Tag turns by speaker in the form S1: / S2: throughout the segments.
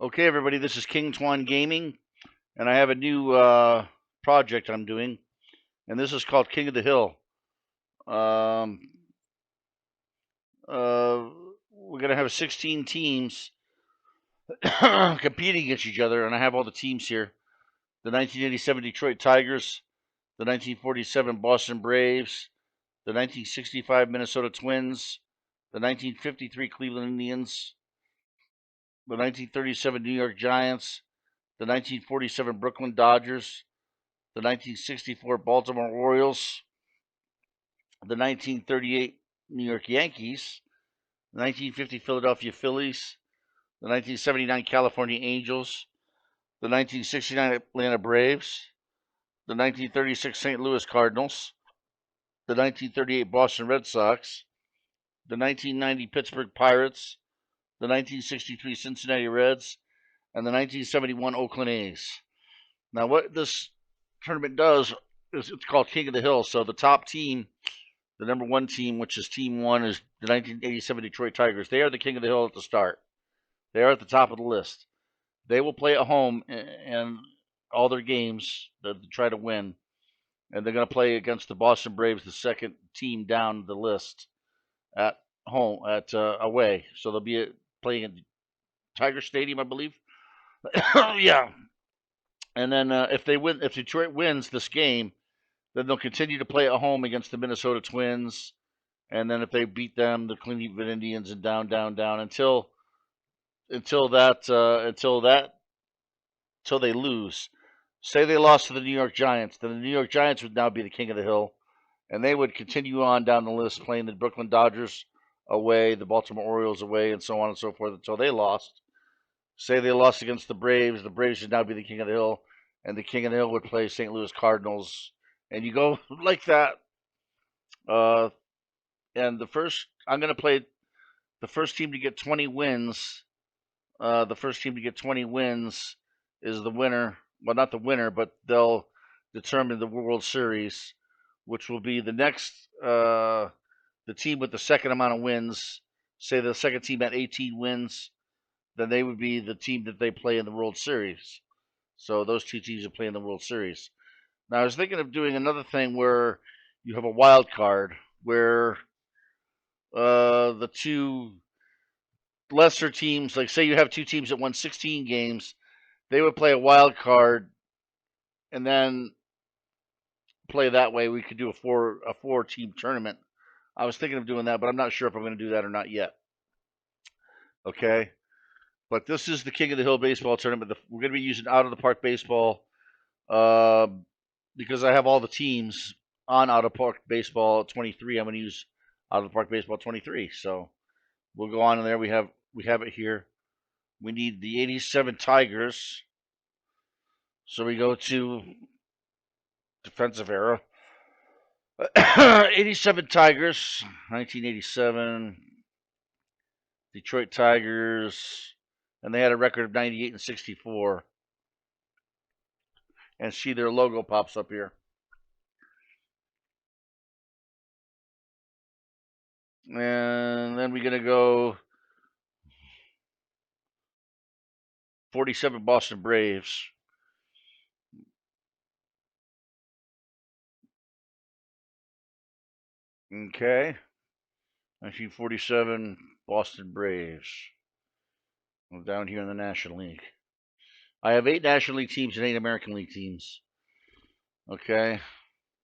S1: Okay, everybody, this is King Twan Gaming, and I have a new project I'm doing, and this is called King of the Hill. Um, uh, we're going to have 16 teams competing against each other, and I have all the teams here. The 1987 Detroit Tigers, the 1947 Boston Braves, the 1965 Minnesota Twins, the 1953 Cleveland Indians, the 1937 New York Giants, the 1947 Brooklyn Dodgers, the 1964 Baltimore Orioles, the 1938 New York Yankees, the 1950 Philadelphia Phillies, the 1979 California Angels, the 1969 Atlanta Braves, the 1936 St. Louis Cardinals, the 1938 Boston Red Sox, the 1990 Pittsburgh Pirates, the 1963 Cincinnati Reds, and the 1971 Oakland A's. Now, what this tournament does is it's called King of the Hill. So the top team, the number one team, which is Team One, is the 1987 Detroit Tigers. They are the king of the hill at the start. They are at the top of the list. They will play at home and all their games to try to win, and they're going to play against the Boston Braves, the second team down the list, at home at away. So they'll be playing at Tiger Stadium, I believe. Yeah, and then if they win, if Detroit wins this game, then they'll continue to play at home against the Minnesota Twins, and then if they beat them, the Cleveland Indians, and down, down, down until that until they lose. Say they lost to the New York Giants, then the New York Giants would now be the king of the hill, and they would continue on down the list, playing the Brooklyn Dodgers away, the Baltimore Orioles away, and so on and so forth until they lost. Say they lost against the Braves should now be the king of the hill, and the king of the hill would play St. Louis Cardinals, and you go like that. Uh, and I'm going to play the first team to get 20 wins. The first team to get 20 wins is the winner. Well, not the winner, but they'll determine the World Series, which will be the next. The team with the second amount of wins, say the second team had 18 wins, then they would be the team that they play in the World Series. So those two teams will play in the World Series. Now, I was thinking of doing another thing where you have a wild card, where the two lesser teams, like say you have two teams that won 16 games, they would play a wild card and then play that way. We could do a four team tournament. I was thinking of doing that, but I'm not sure if I'm going to do that or not yet. Okay, but this is the King of the Hill baseball tournament. We're going to be using out of the park baseball uh, because I have all the teams on out of park baseball 23. I'm going to use out of the park baseball 23. So we'll go on in there. We have it here. We need the 87 Tigers. So we go to defensive era. 87 Tigers, 1987, Detroit Tigers, and they had a record of 98 and 64. And see their logo pops up here. And then we're going to go 47 Boston Braves. Okay. 1947 Boston Braves. I'm down here in the National League. I have 8 National League teams and 8 American League teams. Okay.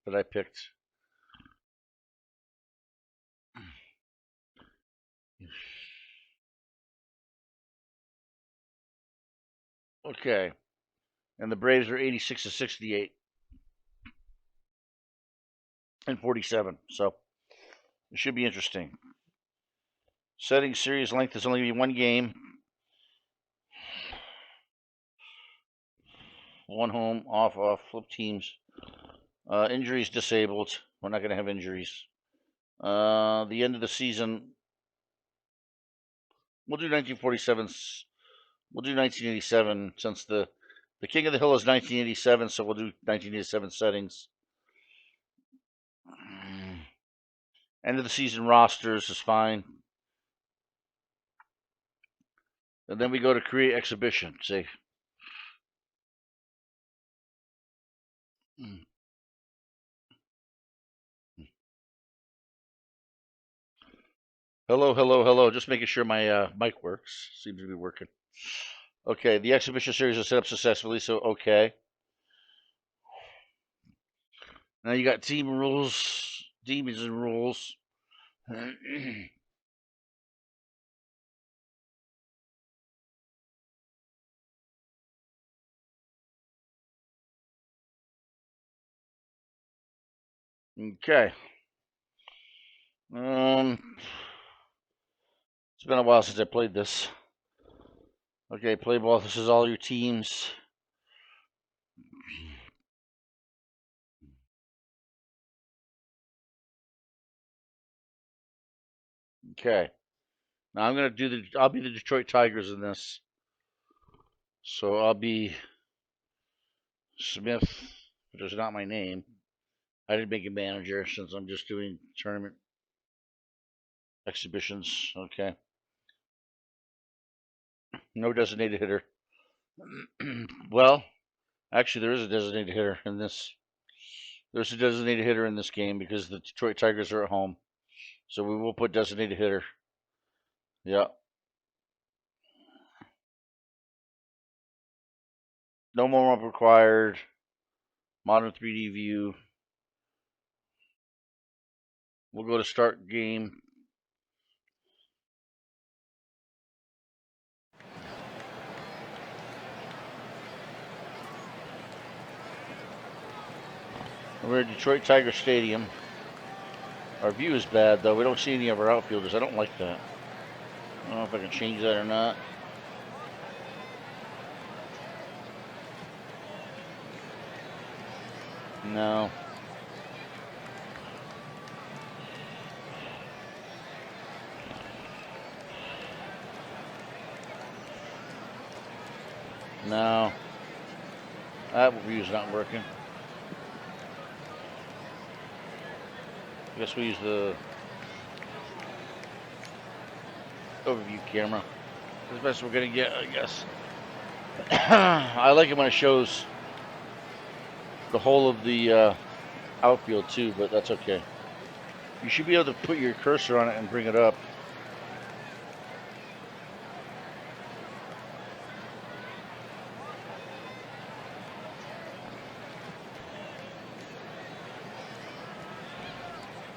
S1: That I picked. Okay. And the Braves are 86 to 68 and 47. So it should be interesting. Setting series length is only one game. One home, off, flip teams. Injuries disabled. We're not going to have injuries. The end of the season, we'll do 1947. We'll do 1987 since the King of the Hill is 1987, so we'll do 1987 settings. End of the season rosters is fine. And then we go to create exhibition. See. Hello, hello, hello. Just making sure my mic works. Seems to be working. Okay, the exhibition series is set up successfully, so okay. Now you got team rules, demons and rules. Okay. It's been a while since I played this. Okay, play ball. This is all your teams. Okay. Now I'm gonna do the. I'll be the Detroit Tigers in this. So I'll be Smith, which is not my name. I didn't make a manager since I'm just doing tournament exhibitions. Okay. No designated hitter. Well, actually, there is a designated hitter in this. There's a designated hitter in this game because the Detroit Tigers are at home. So we will put designated hitter. Yeah. No more up required. Modern 3D view. We'll go to start game. We're at Detroit Tiger Stadium. Our view is bad, though. We don't see any of our outfielders. I don't like that. I don't know if I can change that or not. No. No. That view's not working. I guess we use the overview camera. That's the best we're gonna get, I guess. I like it when it shows the whole of the outfield too, but that's okay. You should be able to put your cursor on it and bring it up.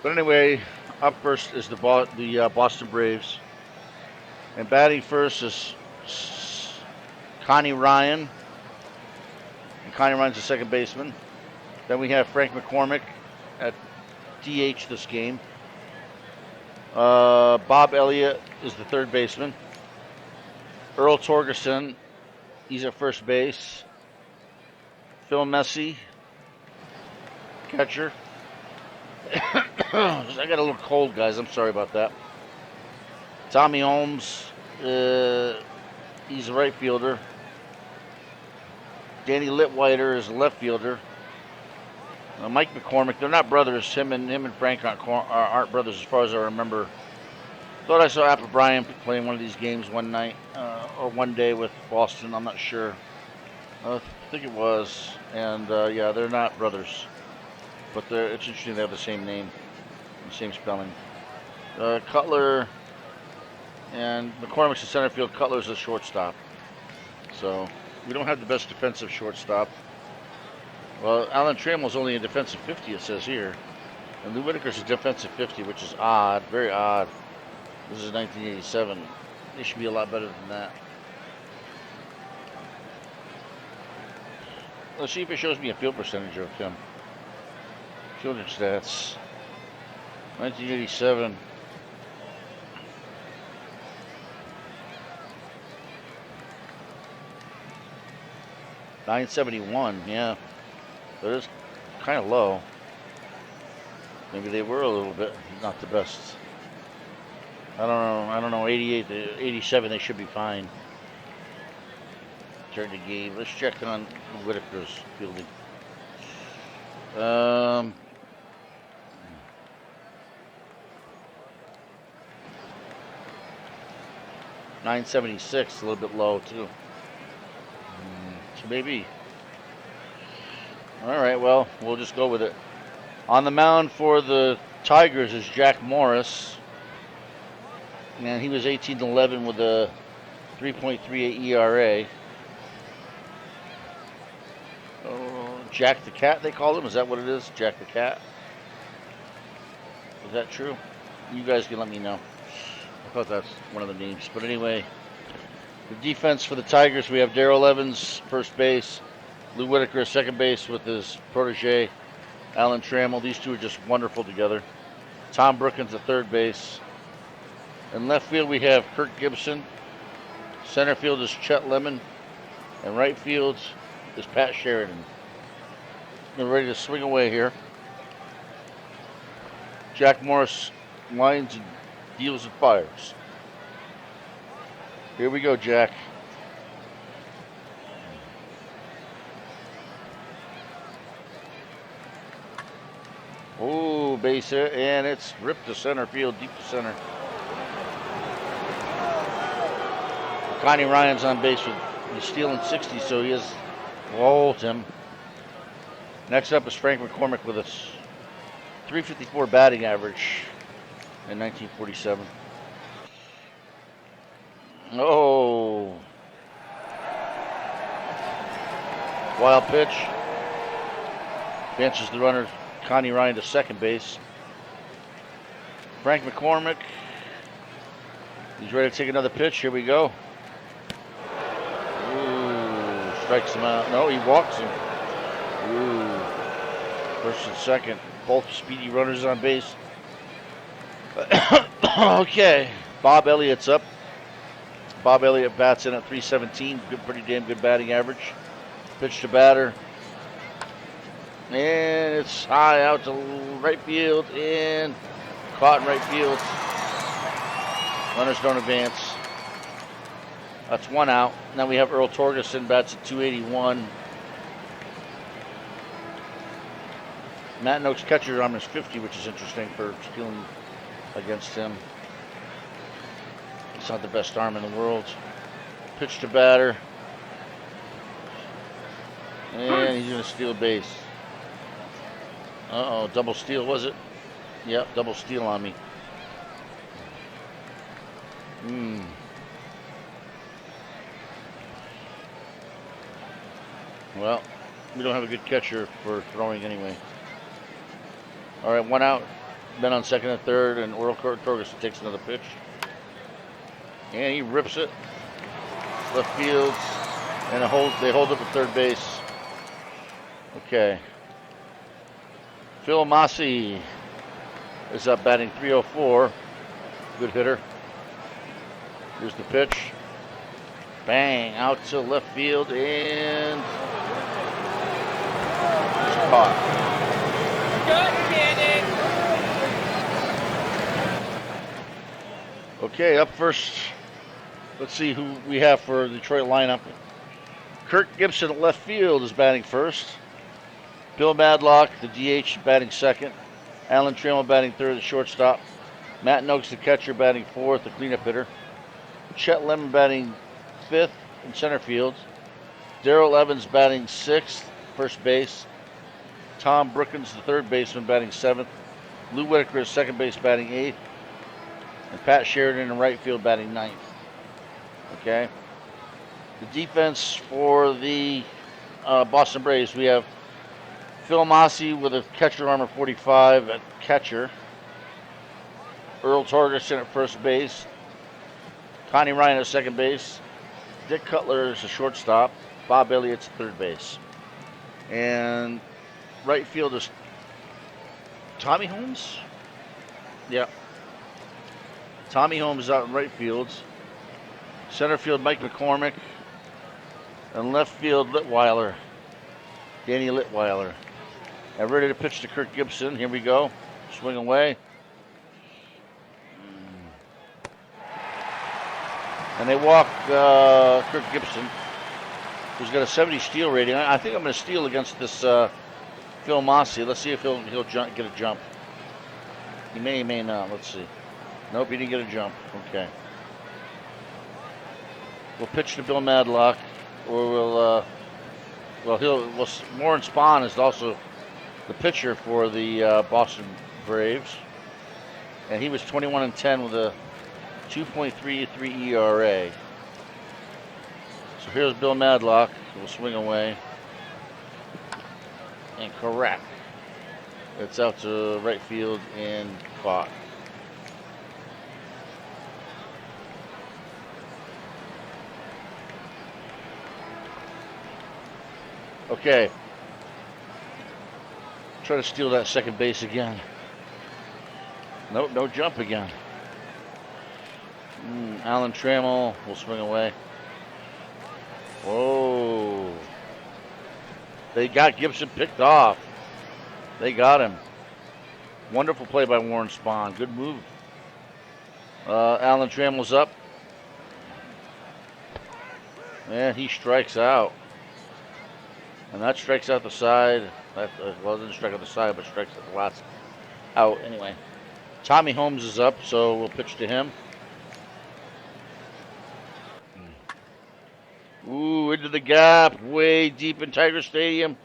S1: But anyway, up first is the Boston Braves. And batting first is Connie Ryan. And Connie Ryan's the second baseman. Then we have Frank McCormick at DH this game. Bob Elliott is the third baseman. Earl Torgerson, he's at first base. Phil Messi, catcher. I got a little cold, guys. I'm sorry about that. Tommy Holmes, he's a right fielder. Danny Litwider is a left fielder. Mike McCormick, they're not brothers. Him and Frank aren't brothers as far as I remember. Thought I saw Apple Bryan playing one of these games one night or one day with Boston. I'm not sure. I think it was. And yeah, they're not brothers. But it's interesting they have the same name, the same spelling. Cutler and McCormick's the center field. Cutler's the shortstop. So we don't have the best defensive shortstop. Well, Alan Trammell's only a defensive 50, it says here. And Lou Whitaker's a defensive 50, which is odd, very odd. This is 1987. They should be a lot better than that. Let's see if it shows me a field percentage of him. Fielding stats. 1987. .971, yeah. That is kind of low. Maybe they were a little bit not the best. I don't know. 88 to 87, they should be fine. Turn the game. Let's check on Whitaker's fielding. 976, a little bit low too. So maybe. All right, well, we'll just go with it. On the mound for the Tigers is Jack Morris. And he was 18-11 with a 3.38 ERA. Jack the Cat, they call him. Is that what it is? Jack the Cat? Is that true? You guys can let me know. I thought that's one of the names. But anyway, the defense for the Tigers, we have Darrell Evans, first base. Lou Whitaker, second base with his protege, Alan Trammell. These two are just wonderful together. Tom Brookins at third base. In left field, we have Kirk Gibson. Center field is Chet Lemon. And right field is Pat Sheridan. They're ready to swing away here. Jack Morris lines and deals and fires. Here we go, Jack. Oh, base hit, and it's ripped to center field, deep to center. Connie Ryan's on base with he's stealing 60, so he has rolled him. Next up is Frank McCormick with a 354 batting average in 1947. Oh. Wild pitch. Advances the runner, Connie Ryan, to second base. Frank McCormick. He's ready to take another pitch. Here we go. Ooh, strikes him out. No, he walks him. Ooh. First and second. Both speedy runners on base. Okay. Bob Elliott's up. Bob Elliott bats in at 317. Pretty damn good batting average. Pitch to batter. And it's high out to right field and caught in right field. Runners don't advance. That's one out. Now we have Earl Torgerson bats at 281. Matt Noakes' catcher arm is 50, which is interesting for stealing against him. It's not the best arm in the world. Pitch to batter. And he's going to steal base. Uh-oh, double steal, was it? Yep, double steal on me. Well, we don't have a good catcher for throwing anyway. All right, one out. Men on second and third, and Earl Torgerson takes another pitch. And he rips it. Left field. And they hold up at third base. Okay. Phil Massey is up batting 304. Good hitter. Here's the pitch. Bang, out to left field, and it's caught. Okay, up first. Let's see who we have for the Detroit lineup. Kirk Gibson at left field is batting first. Bill Madlock, the DH, batting second. Alan Trammell batting third, the shortstop. Matt Noakes, the catcher, batting fourth, the cleanup hitter. Chet Lemon batting fifth in center field. Darrell Evans batting sixth, first base. Tom Brookins, the third baseman, batting seventh. Lou Whitaker is second base, batting eighth. And Pat Sheridan in right field, batting ninth. Okay. The defense for the Boston Braves, we have Phil Massey with a catcher armor 45 at catcher. Earl Torgerson at first base. Connie Ryan at second base. Dick Cutler is a shortstop. Bob Elliott's at third base. And right field is Tommy Holmes? Yeah. Tommy Holmes is out in right field. Center field, Mike McCormick. And left field, Litweiler. Danny Litweiler. And ready to pitch to Kirk Gibson. Here we go. Swing away. And they walk Kirk Gibson, who's got a 70 steal rating. I think I'm going to steal against this Phil Massey. Let's see if he'll get a jump. He may not. Let's see. Nope, he didn't get a jump. Okay. We'll pitch to Bill Madlock, or Warren Spahn is also the pitcher for the Boston Braves, and he was 21-10 with a 2.33 ERA. So here's Bill Madlock. We'll swing away. And correct. It's out to right field and caught. Okay. Try to steal that second base again. Nope, no jump again. Alan Trammell will swing away. Whoa. They got Gibson picked off. They got him. Wonderful play by Warren Spahn. Good move. Alan Trammell's up. And he strikes out. And that strikes out the side. Well, it didn't strike out the side, but strikes out the last out anyway. Tommy Holmes is up, so we'll pitch to him. Ooh, into the gap, way deep in Tiger Stadium.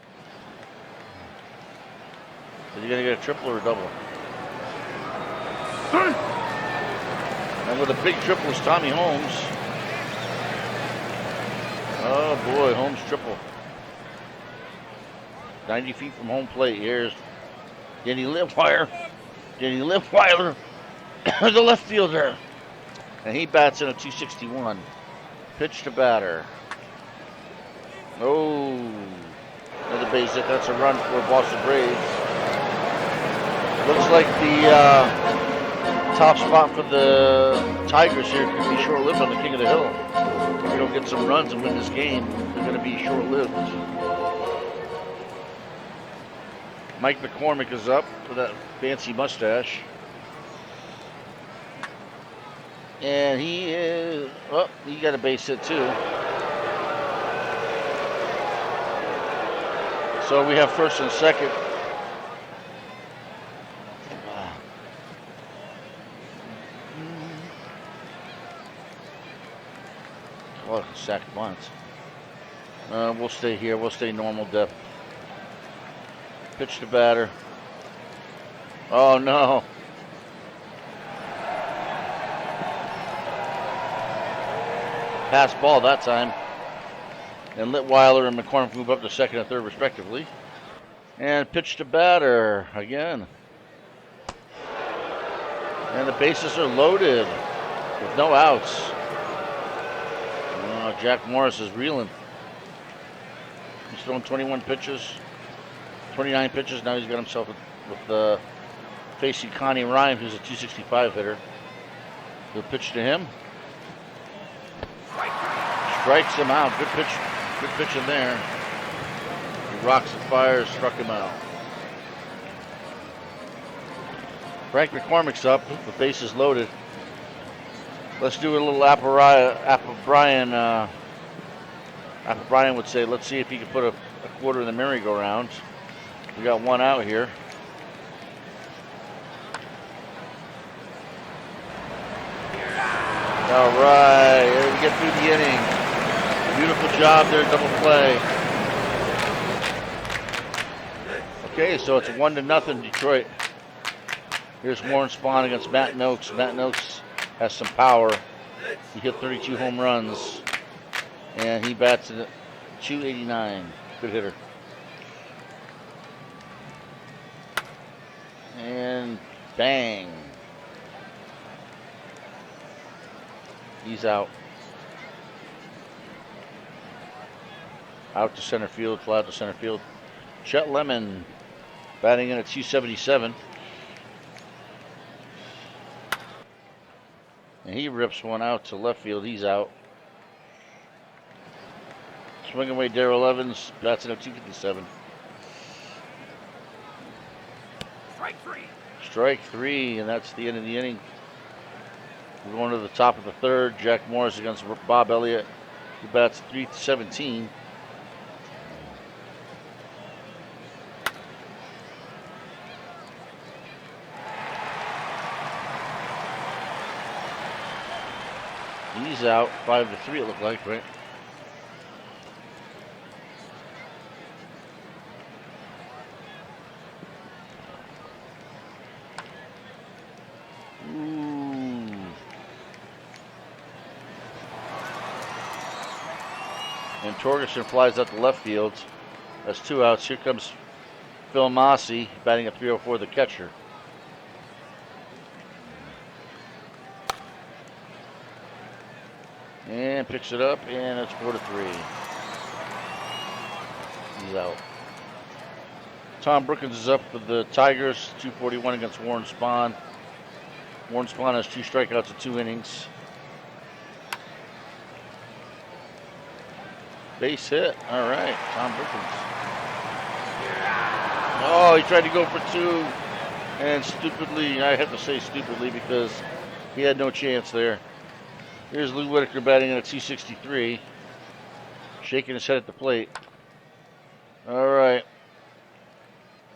S1: Is he going to get a triple or a double? And with a big triple is Tommy Holmes. Oh boy, Holmes triple. 90 feet from home plate. Here's Danny Limpweiler. Danny Limpweiler, the left fielder. And he bats in a 261. Pitch to batter. Oh, another base hit. That's a run for Boston Braves. Looks like the top spot for the Tigers here could be short-lived on the King of the Hill. If we don't get some runs and win this game, they're going to be short-lived. Mike McCormick is up with that fancy mustache. And he is, oh, he got a base hit too. So we have first and second. Well, sacked once. We'll stay here. We'll stay normal depth. Pitch to batter. Oh no. Pass ball that time. And Littweiler and McCormick move up to second and third respectively. And pitch to batter again. And the bases are loaded with no outs. Oh, Jack Morris is reeling. He's thrown 21 pitches. 29 pitches. Now he's got himself with facing Connie Ryan, who's a 265 hitter. He'll pitch to him. Strikes him out. Good pitch. Good pitch in there. He rocks and fires. Struck him out. Frank McCormick's up. The bases loaded. Let's do a little Apple Brian. Apple Brian would say, let's see if he can put a quarter in the merry-go-round. We got one out here. All right, we get through the inning. Beautiful job there, double play. Okay, so it's 1-0 Detroit. Here's Warren Spahn against Matt Noakes. Matt Noakes has some power. He hit 32 home runs, and he bats at 289. Good hitter. And bang. He's out. Out to center field, fly out to center field. Chet Lemon batting in at 277. And he rips one out to left field. He's out. Swing away Darrell Evans, bats in at 257. Strike three, and that's the end of the inning. We're going to the top of the third. Jack Morris against Bob Elliott, who bats 317. He's He's out 5-3. It looked like, right? Ooh. And Torgerson flies out to left field. That's 2 outs. Here comes Phil Massey batting at 304, the catcher. And picks it up, and it's 4-3. He's out. Tom Brookins is up for the Tigers, 241 against Warren Spahn. Warren Spahn has 2 strikeouts in 2 innings. Base hit. All right, Tom Brookins. Oh, he tried to go for 2, and stupidly, I have to say stupidly because he had no chance there. Here's Lou Whitaker batting at 263, shaking his head at the plate. All right,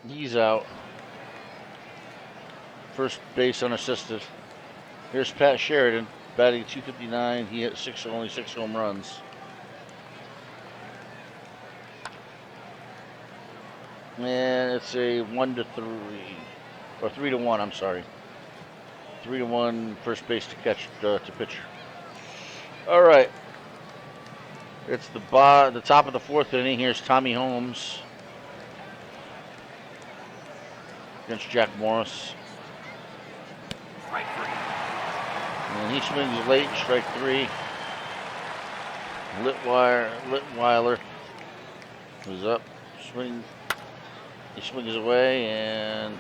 S1: he's out. First base unassisted. Here's Pat Sheridan batting at 259. He hit only 6 home runs. And it's a 1-3, or 3-1. I'm sorry, 3-1. First base to pitcher. All right, it's the top of the 4th inning. Here's Tommy Holmes against Jack Morris. And he swings late, strike 3. Litweiler was up. He swings away, and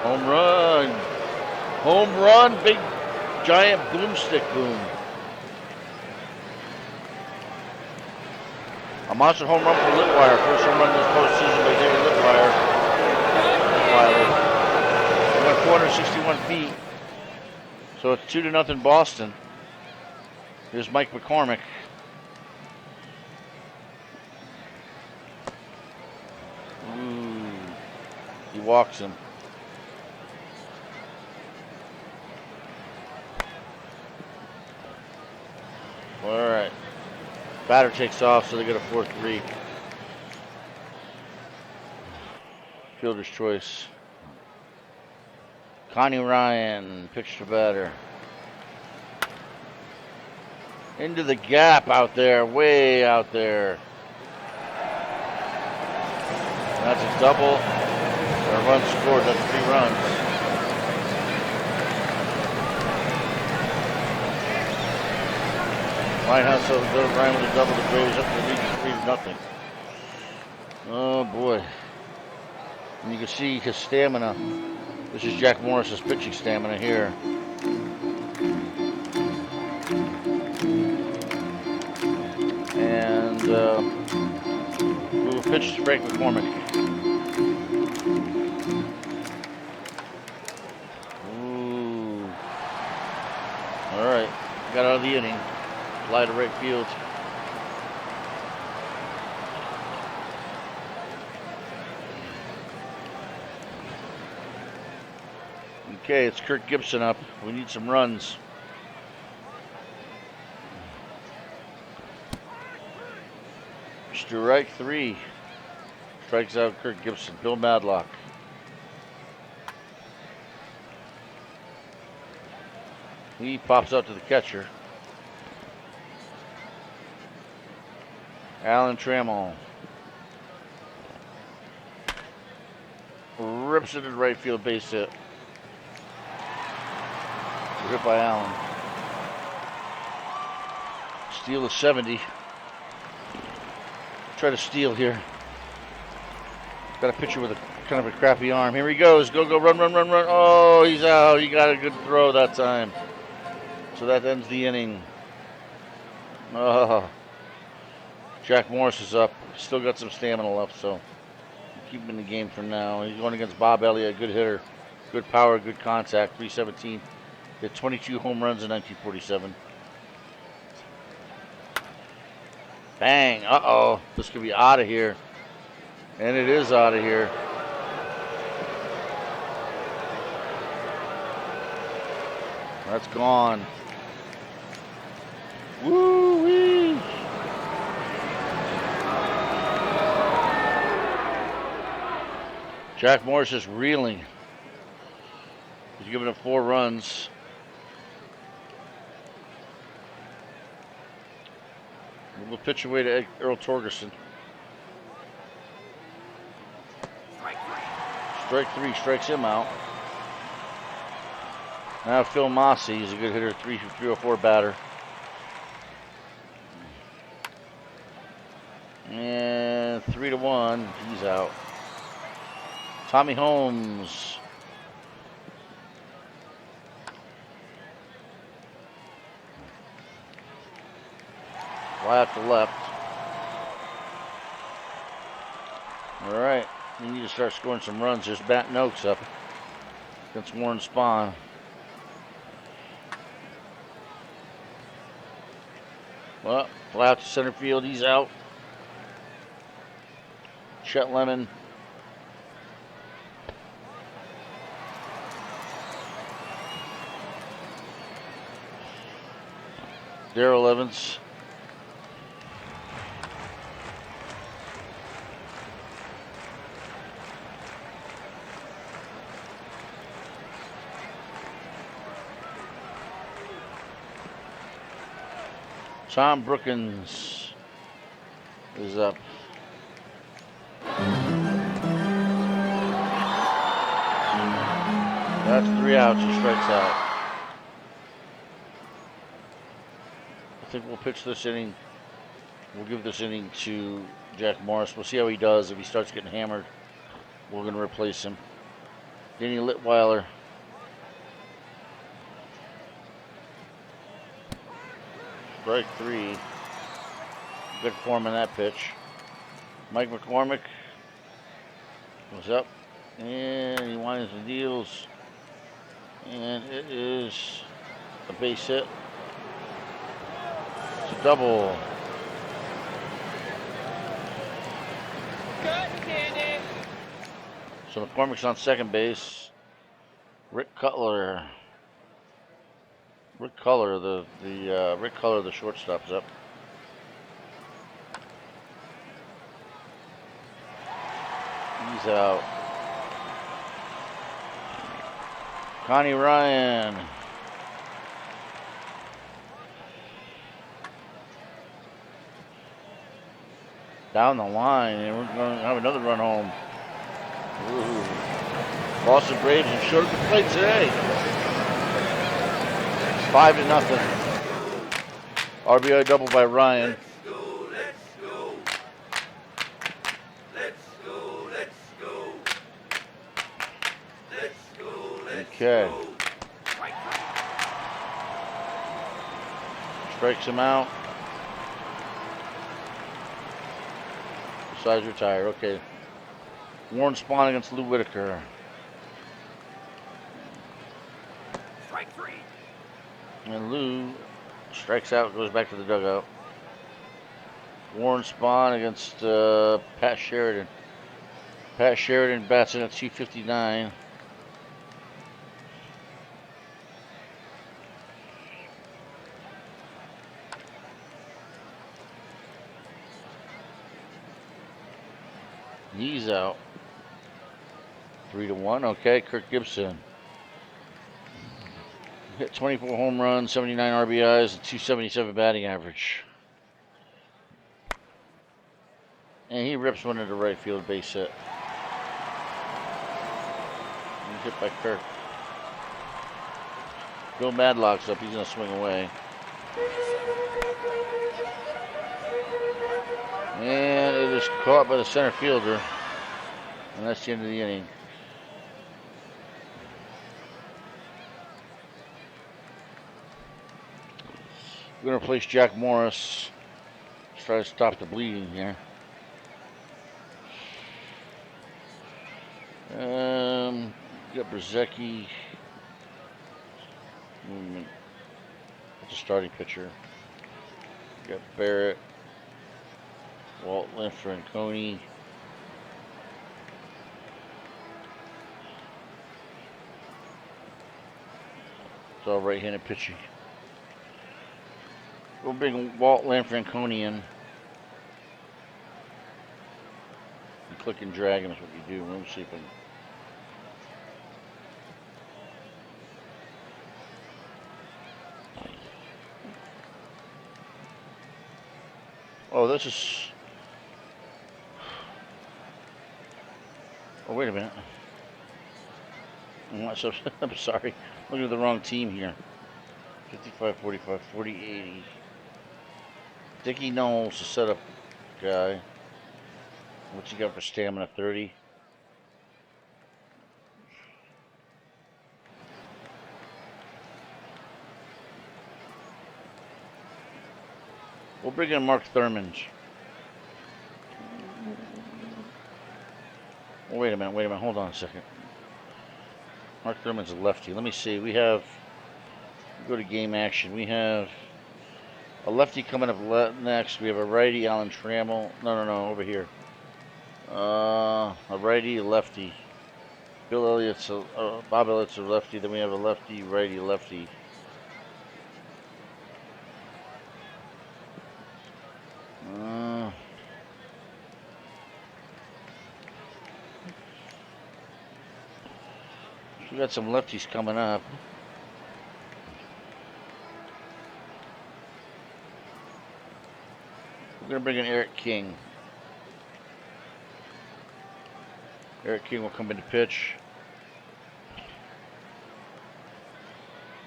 S1: home run. Home run, big giant boomstick boom. A monster home run for Litweiler. First home run this postseason by David Litweiler. He went 461 feet. So it's 2-0 Boston. Here's Mike McCormick. Ooh. He walks him. All right. Batter takes off, so they get a 4-3. Fielder's choice. Connie Ryan pitched to batter. Into the gap out there, way out there. That's a double. A run scored, that's 3 runs. Lighthouse Ryan with a double. The Braves up to the lead 3-0. Oh boy. And you can see his stamina. This is Jack Morris's pitching stamina here. And we will pitch to Frank McCormick. Ooh. All right. Got out of the inning. Fly to right field. Okay, it's Kirk Gibson up. We need some runs. Strike 3. Strikes out Kirk Gibson. Bill Madlock. He pops out to the catcher. Alan Trammell. Rips it to right field, base hit. Hit by Allen. Steal of 70. Try to steal here. Got a pitcher with a kind of a crappy arm. Here he goes. Go, run. Oh, he's out. He got a good throw that time. So that ends the inning. Oh. Jack Morris is up. Still got some stamina left, so keep him in the game for now. He's going against Bob Elliott, good hitter, good power, good contact. 317. Hit 22 home runs in 1947. Bang! Uh-oh. This could be out of here. And it is out of here. That's gone. Woo-wee! Jack Morris just reeling. He's giving up 4 runs. We'll pitch away to Earl Torgerson. Strike 3 strikes him out. Now Phil Mossey, he's a good hitter, 304 batter. And 3-1, he's out. Tommy Holmes. Fly out to left. All right, we need to start scoring some runs. There's Batten Oaks up against Warren Spahn. Well, fly out to center field. He's out. Chet Lemon. Darrell Evans. Tom Brookins is up. That's 3 outs. He strikes out. I think we'll pitch this inning. We'll give this inning to Jack Morris. We'll see how he does. If he starts getting hammered, we're going to replace him. Danny Litweiler. Strike 3. Good form in that pitch. Mike McCormick goes up, and he winds the deals, and it is a base hit. It's a double. So McCormick's on second base. Rick Cutler, the shortstop, is up. He's out. Connie Ryan. Down the line, and we're going to have another run home. Ooh. Boston Braves have showed up the plate today. 5-0. RBI double by Ryan. Okay. Strikes him out. Besides retired. Okay. Warren Spahn against Lou Whitaker.
S2: Strike 3.
S1: And Lou strikes out, goes back to the dugout. Warren Spahn against Pat Sheridan. Pat Sheridan bats in at 259. He's out. 3-1. Okay, Kirk Gibson. Hit 24 home runs, 79 RBIs, and 277 batting average. And he rips one into right field, base hit. And hit by Kirk. Bill Madlock's up. He's going to swing away. And it is caught by the center fielder. And that's the end of the inning. We're going to replace Jack Morris. Let's try to stop the bleeding here. Got Brzezicki. That's a starting pitcher. Got Barrett, Walt Franconi. It's all right-handed pitching. We'll bring Walt Lanfranconi in. You click and drag him is what you do. Let me see if I can. Oh, this is. Oh, wait a minute. I'm sorry. Looking at the wrong team here. 55, 45, 40, 80. Dickie Knowles, the setup guy. What's he got for stamina? 30. We'll bring in Mark Thurmond. Oh, wait a minute. Hold on a second. Mark Thurman's a lefty. Let me see. We have. Go to game action. We have a lefty coming up next. We have a righty, Alan Trammell. No, over here. A righty, a lefty. Bill Elliott's Bob Elliott's a lefty. Then we have a lefty, righty, lefty. We got some lefties coming up. We're gonna bring in Eric King. Eric King will come in to pitch.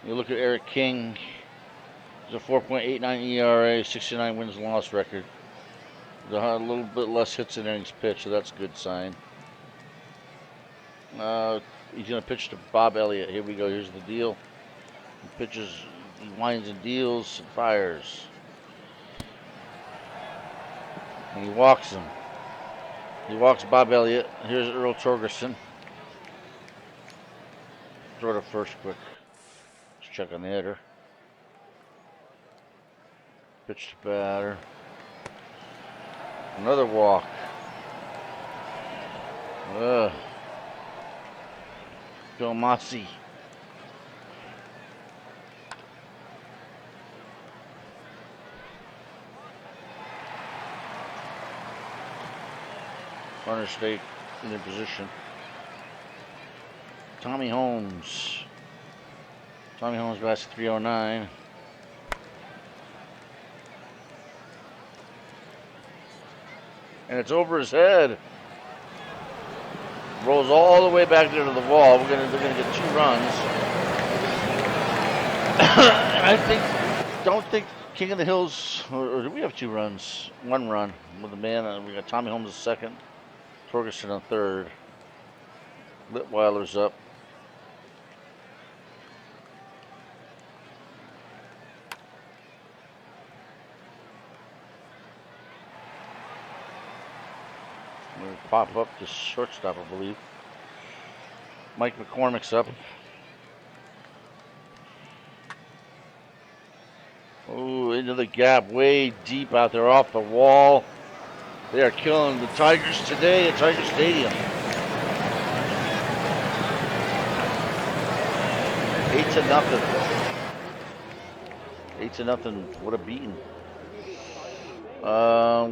S1: You look at Eric King. He's a 4.89 ERA, 69 wins and loss record. There's a little bit less hits in innings pitched, so that's a good sign. He's going to pitch to Bob Elliott. Here we go. Here's the deal. He pitches, he winds and deals and fires. And he walks him. He walks Bob Elliott. Here's Earl Torgerson. Throw to first quick. Let's check on the hitter. Pitch to batter. Another walk. Bill Mossy. Runner stay in their position. Tommy Holmes. Tommy Holmes bats 309. And it's over his head. Rolls all the way back there to the wall. They're gonna get 2 runs. And don't think King of the Hills, or do we have 2 runs? 1 run with the man. We got Tommy Holmes second, Torgerson on third. Litweiler's up. We're gonna pop up to shortstop, I believe. Mike McCormick's up. Oh, into the gap, way deep out there off the wall. They are killing the Tigers today at Tiger Stadium. 8-0. 8-0. What a beating.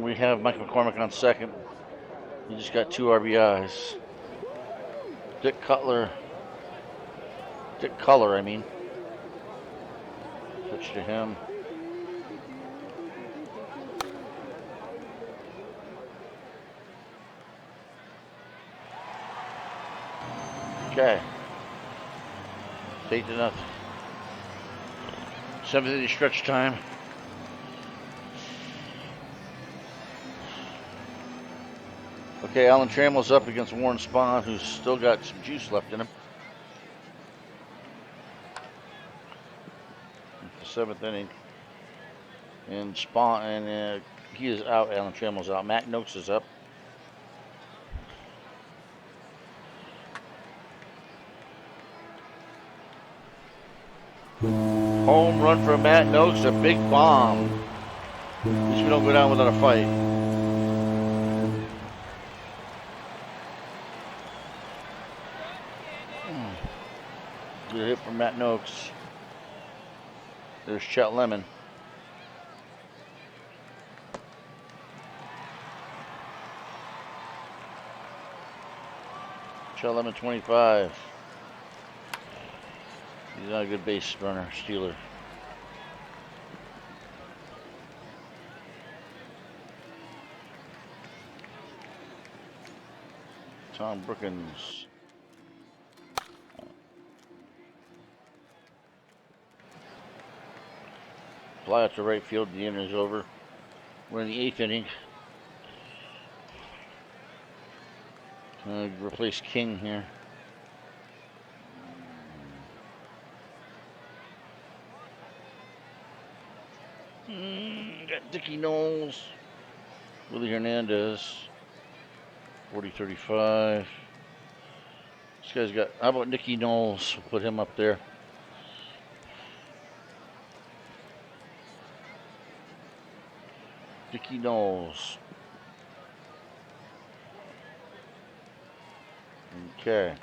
S1: We have Mike McCormick on second. He just got 2 RBIs. Dick Culler, I mean. Pitch to him. Okay. 8-0. 7th inning stretch time. Okay, Alan Trammell's up against Warren Spahn, who's still got some juice left in him. It's the 7th inning. And Spahn, he is out. Alan Trammell's out. Matt Noakes is up. Home run for Matt Noakes, a big bomb. At least we don't go down without a fight. Good hit from Matt Noakes. There's Chet Lemon. Chet Lemon 25. He's not a good base runner, stealer. Tom Brookins. Fly out to right field. The inning is over. We're in the 8th inning. Replace King here. Got Dickie Knowles. Willie Hernandez. 40-35. This guy's got. How about Nicky Knowles? We'll put him up there. Dickie Knowles. Okay.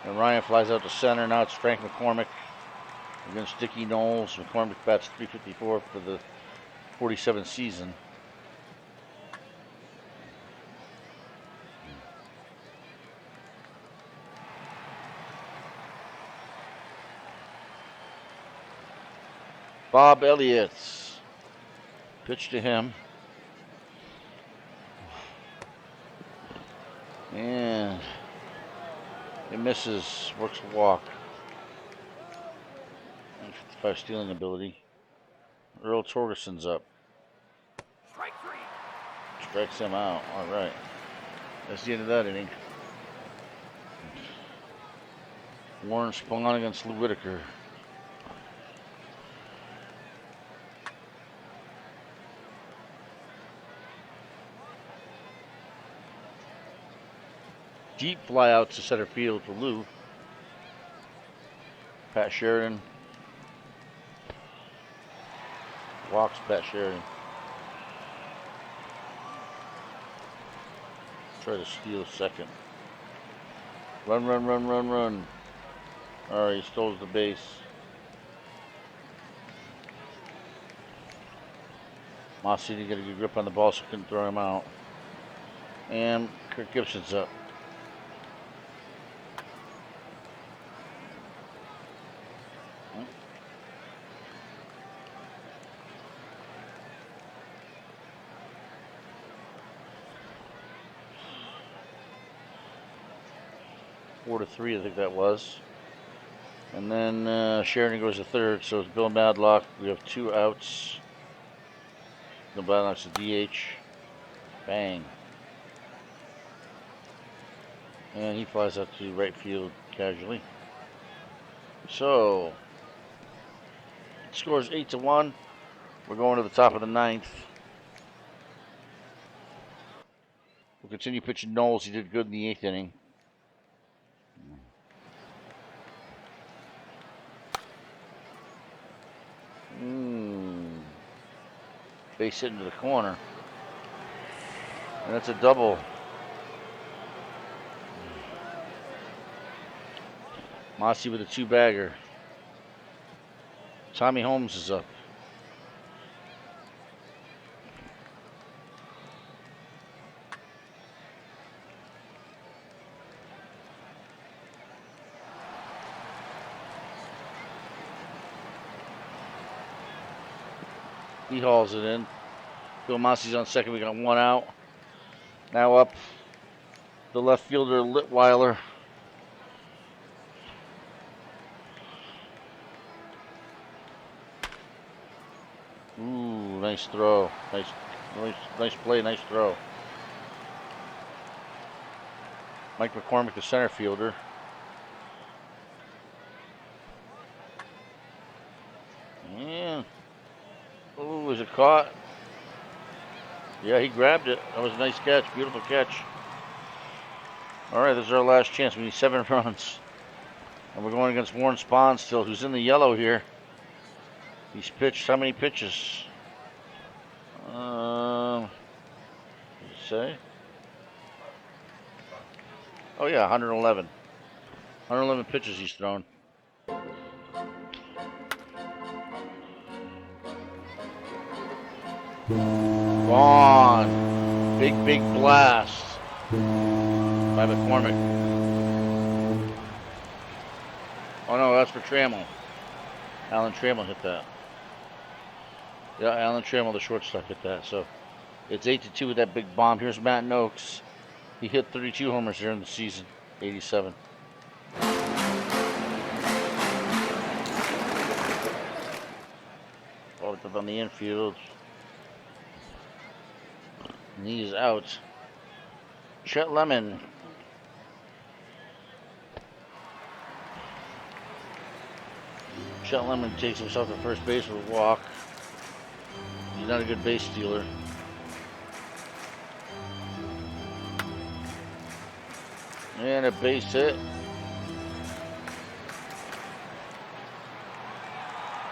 S1: And Ryan flies out to center. Now it's Frank McCormick against Dickie Knowles. McCormick bats .354 for the 47 season. Bob Elliott. Pitch to him. And it misses. Works a walk. 55 stealing ability. Earl Torgerson's up.
S2: Strike 3.
S1: Strikes him out. All right. That's the end of that inning. Warren Spahn against Lou Whitaker. Deep fly out to center field for Lou. Pat Sheridan. Walks Pat Sheridan. Try to steal second. Run, run, run, run, run. All right, he stole the base. Mossy didn't get a good grip on the ball, so couldn't throw him out. And Kirk Gibson's up. Four to 3, I think that was. And then Sheridan goes to third, so it's Bill Madlock. We have 2 outs. Bill Madlock's a DH. Bang. And he flies out to right field casually. So, scores 8-1. We're going to the top of the 9th. We'll continue pitching Knowles. He did good in the 8th inning. Base hit into the corner. And that's a double. Mossy with a 2-bagger. Tommy Holmes is up. He hauls it in. Bill Mossy's on second. We got 1 out. Now up the left fielder, Litweiler. Ooh, nice throw. Nice play, nice throw. Mike McCormick, the center fielder. And, ooh, is it caught? Yeah, he grabbed it. That was a nice catch, beautiful catch. All right, this is our last chance. We need 7 runs. And we're going against Warren Spahn still, who's in the yellow here. He's pitched how many pitches? What did it say? Oh yeah, 111. 111 pitches he's thrown. Gone. Big blast by McCormick. Oh no, that's for Trammell. Alan Trammell hit that. Yeah, Alan Trammell, the shortstop, hit that. So it's 8-2 with that big bomb. Here's Matt Noakes. He hit 32 homers during the season, 87. Ball up on the infield. And he is out. Chet Lemon. Chet Lemon takes himself to first base with a walk. He's not a good base stealer. And a base hit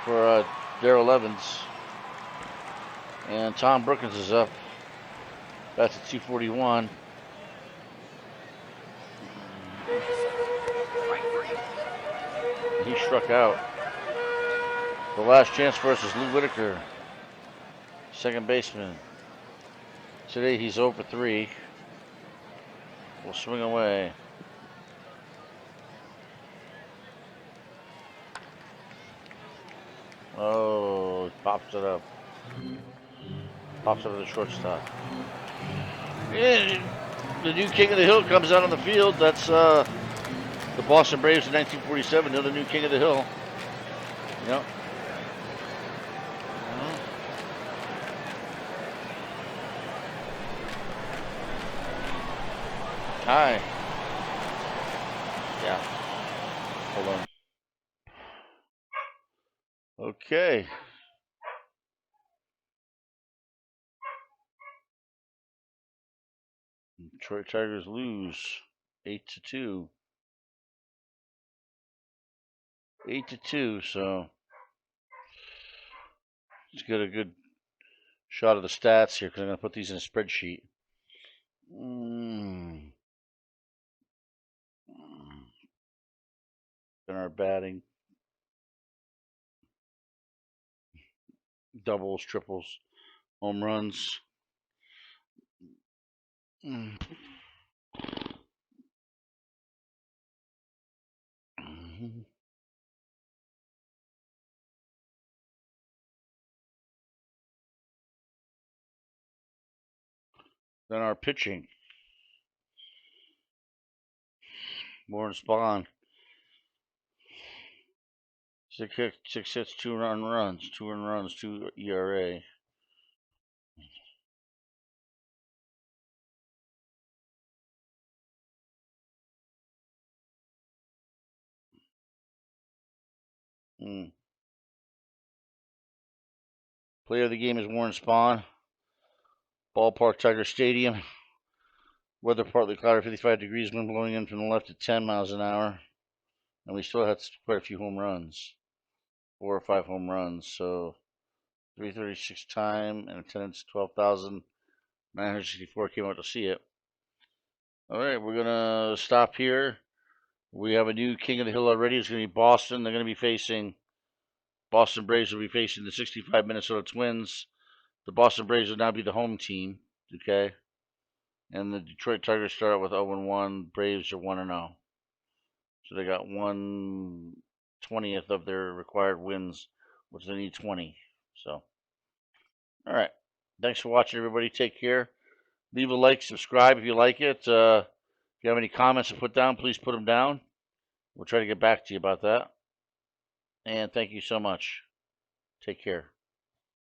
S1: for Darrell Evans. And Tom Brookins is up. That's at 241. He struck out. The last chance for us is Lou Whitaker, second baseman. Today he's 0 for 3. We'll swing away. Oh, he pops it up. Pops up to the shortstop. And the new king of the hill comes out on the field. That's the Boston Braves in 1947. They're the new king of the hill. Yep. Hi. Yeah. Hold on. Okay. Detroit Tigers lose 8-2. 8-2. So let's get a good shot of the stats here because I'm going to put these in a spreadsheet. In our batting, doubles, triples, home runs. Then our pitching. Warren Spahn. 6 hits, 2 runs, 2 ERA. Player of the game is Warren Spahn. Ballpark, Tiger Stadium. Weather partly cloudy, 55 degrees, wind blowing in from the left at 10 miles an hour. And we still had quite a few home runs. 4 or 5 home runs. So 336 time and attendance 12,964 came out to see it. All right, we're going to stop here. We have a new king of the hill already. It's going to be Boston. They're going to be facing Boston Braves will be facing the 65 Minnesota Twins. The Boston Braves will now be the home team, okay? And the Detroit Tigers start out with 0-1. Braves are 1-0. So they got 1/20th of their required wins, which they need 20. So, all right. Thanks for watching, everybody. Take care. Leave a like, subscribe if you like it. If you have any comments to put down, please put them down. We'll try to get back to you about that. And thank you so much. Take care.